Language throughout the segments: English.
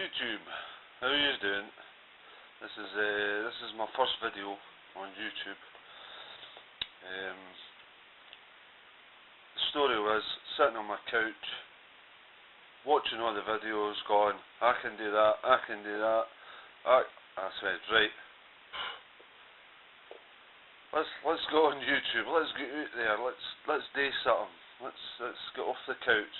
YouTube, how are you doing? This is my first video on YouTube. The story was sitting on my couch, watching all the videos, going, I can do that, I can do that. I said, right, let's go on YouTube. Let's get out there. Let's do something. Let's get off the couch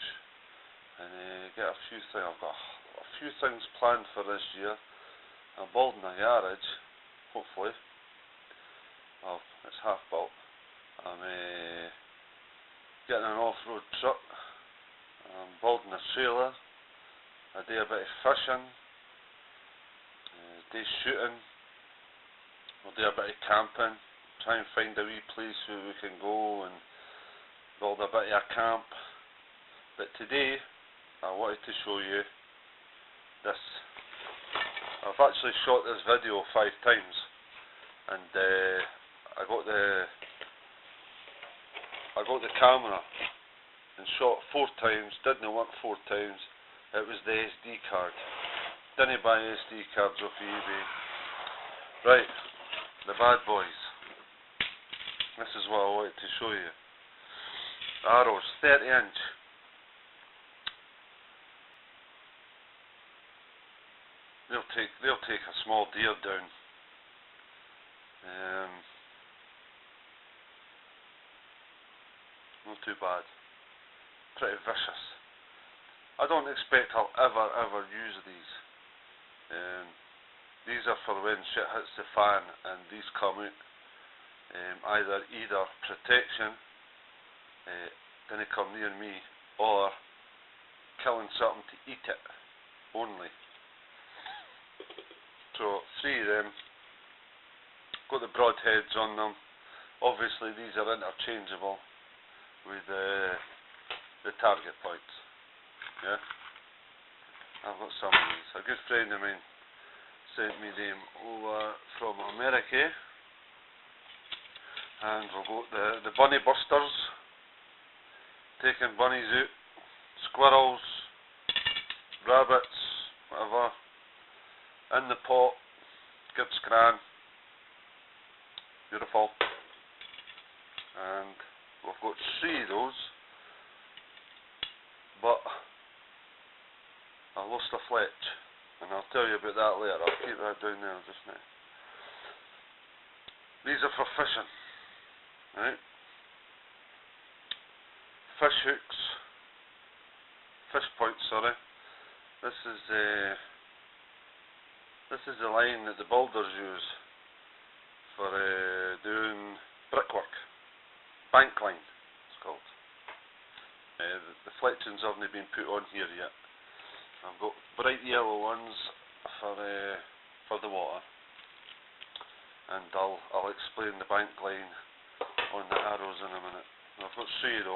and get a few things. I've got a few things planned for this year. I'm building a garage, hopefully. Well, it's half built. I'm getting an off-road truck. I'm building a trailer. I do a bit of fishing. Do shooting. We'll do a bit of camping. Try and find a wee place where we can go and build a bit of a camp. But today, I wanted to show you this. I've actually shot this video 5 times, and I got the camera and shot 4 times. Didn't work 4 times. It was the SD card. Didn't buy SD cards off eBay. Right, the bad boys. This is what I wanted to show you. Arrows, 30 inch. They'll take a small deer down. Not too bad. Pretty vicious. I don't expect I'll ever use these. These are for when shit hits the fan and these come out. Either protection, didn't come near me, or killing something to eat it only. So 3 of them, got the broadheads on them. Obviously these are interchangeable with the target points. Yeah, I've got some of these. A good friend of mine sent me them over from America, and we've got the bunny busters, taking bunnies out, squirrels, rabbits, whatever, in the pot, good scran, beautiful. And we've got 3 of those, but I lost a fletch, and I'll tell you about that later. I'll keep that down there just now. These are for fishing, right? Fish hooks, fish points, sorry. This is the line that the builders use for doing brickwork. Bank line, it's called. The fletchings haven't been put on here yet. I've got bright yellow ones for the water, and I'll explain the bank line on the arrows in a minute. I've got 3 of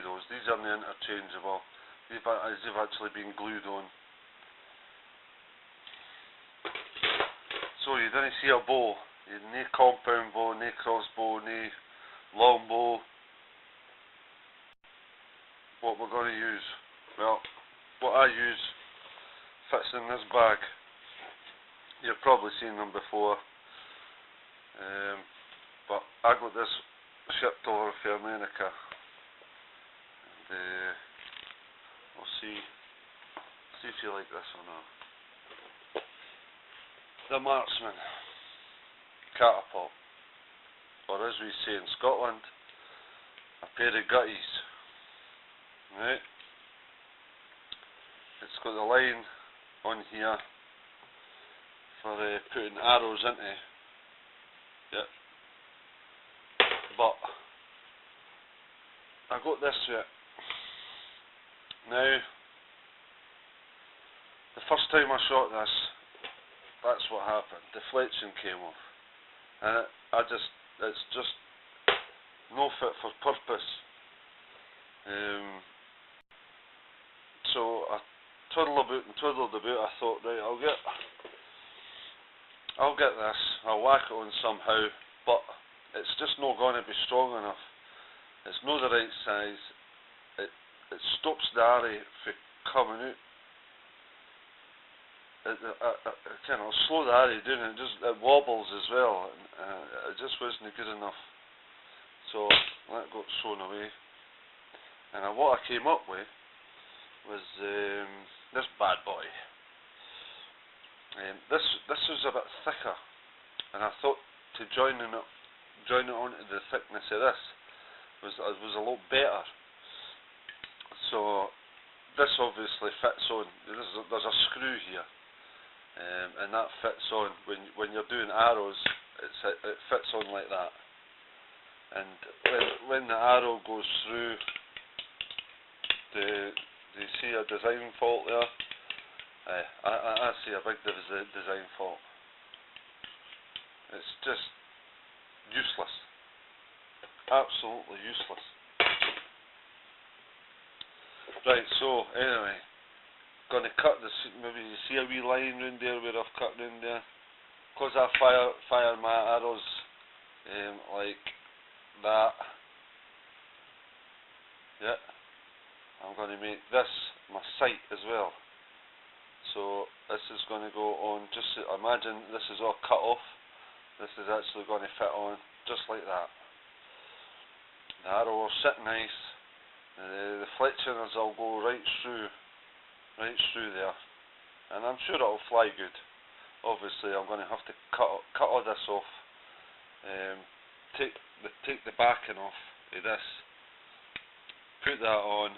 those. These aren't interchangeable. They've actually been glued on. So you didn't see a bow. You had no compound bow, no crossbow, no long bow. What we're going to use? Well, what I use fits in this bag. You've probably seen them before. But I got this shipped over from America. And we'll see if you like this or not. The Marksman catapult, or as we say in Scotland, a pair of gutties. Right? It's got the line on here for putting arrows into. Yep. But I got this to it. Now, the first time I shot this, that's what happened. The fletching came off, and it's just no fit for purpose. So I twiddled about. I thought, right, I'll get this. I'll whack it on somehow, but it's just not going to be strong enough. It's not the right size. It stops the arrow from coming out. kind of slow the arrow down, and it wobbles as well. It just wasn't good enough. So that got thrown away. And what I came up with was this bad boy. This was a bit thicker, and I thought to join it onto the thickness of this was a lot better. So this obviously fits on. There's a screw here, and that fits on when you're doing arrows. It fits on like that, and when the arrow goes through, do you see a design fault there? I see a big design fault. It's just useless, absolutely useless. Right, so anyway, gonna cut this. Maybe you see a wee line round there where I've cut round there. Cause I fire my arrows like that. Yeah, I'm gonna make this my sight as well. So this is gonna go on. Just imagine this is all cut off. This is actually gonna fit on just like that. The arrow will sit nice. The fletchings will go right through there, and I'm sure it'll fly good. Obviously, I'm going to have to cut all this off, take the backing off of this, put that on,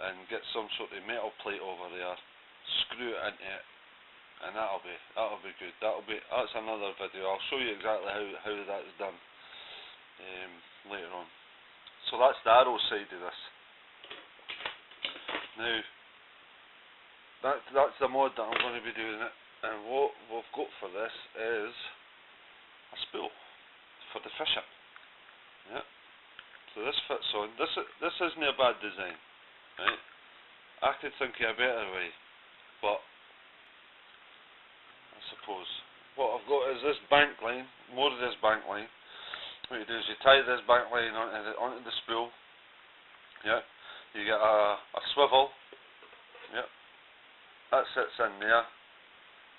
and get some sort of metal plate over there, screw it into it, and that'll be good. That's another video. I'll show you exactly how that's done later on. So that's the arrow side of this. Now, that's the mod that I'm going to be doing it, and what we've got for this is a spool for the fishing. Yeah. So this fits on. This isn't a bad design, right? I could think of a better way, but I suppose what I've got is this bank line, more of this bank line. What you do is you tie this bank line onto the spool. Yeah, you get a swivel. Yeah, that sits in there.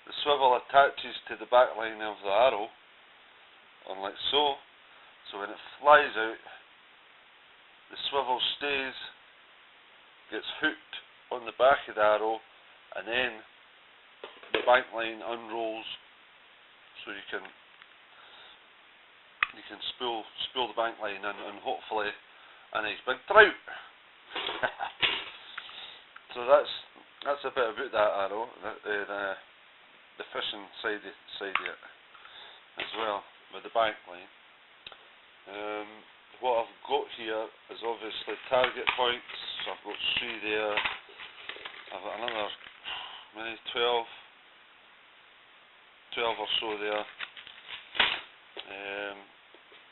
The swivel attaches to the back line of the arrow, like so. So when it flies out, the swivel stays, gets hooked on the back of the arrow, and then the bank line unrolls, so you can spool the bank line in, and hopefully a nice big trout. So that's a bit about that arrow, the fishing side of it as well, with the bank line. What I've got here is obviously target points. So I've got 3 there. I've got another maybe 12 or so there.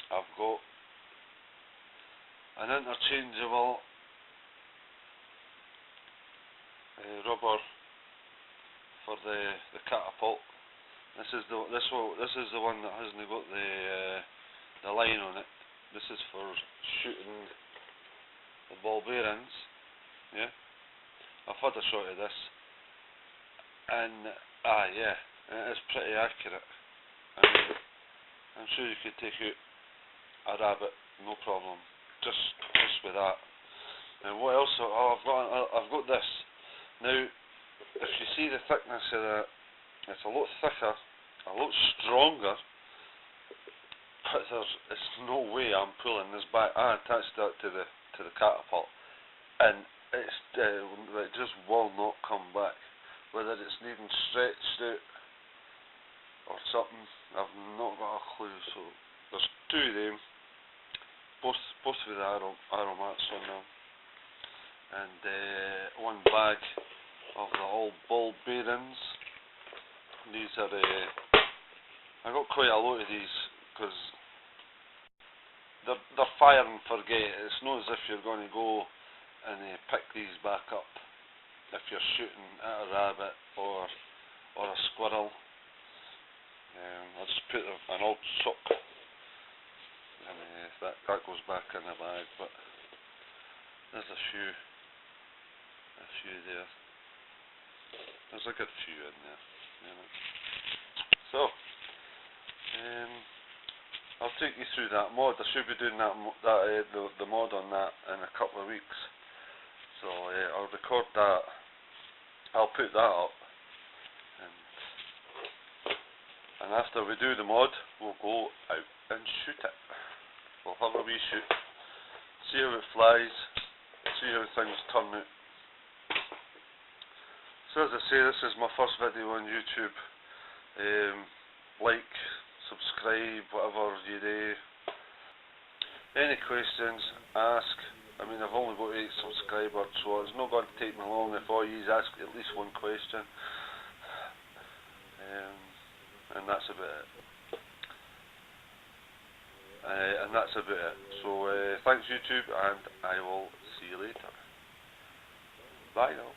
I've got an interchangeable rubber for the catapult. This is the one that hasn't got the line on it. This is for shooting the ball bearings. Yeah, I've had a shot of this, and yeah, it is pretty accurate. I mean, I'm sure you could take out a rabbit, no problem, just with that. And what else? Oh, I've got this. Now, if you see the thickness of it, it's a lot thicker, a lot stronger. But it's no way I'm pulling this back. I attached that to the catapult, and it just will not come back. Whether it's needing stretched out or something, I've not got a clue. So there's 2 of them, both with arrow marks on them, and 1 bag of the old ball bearings. These are I got quite a lot of these because they're fire and forget. It's not as if you're going to go and pick these back up if you're shooting at a rabbit or a squirrel. I'll just put an old sock, and that goes back in the bag. But there's a few there. There's a good few in there. You know. So, I'll take you through that mod. I should be doing the mod on that in a couple of weeks. So I'll record that. I'll put that up, and after we do the mod, we'll go out and shoot it. We'll have a wee shoot, see how it flies, see how things turn out. So as I say, this is my first video on YouTube. Like, subscribe, whatever you do. Any questions, ask. I mean, I've only got 8 subscribers, so it's not going to take me long if all you ask at least one question. And that's about it. So thanks YouTube, and I will see you later. Bye now.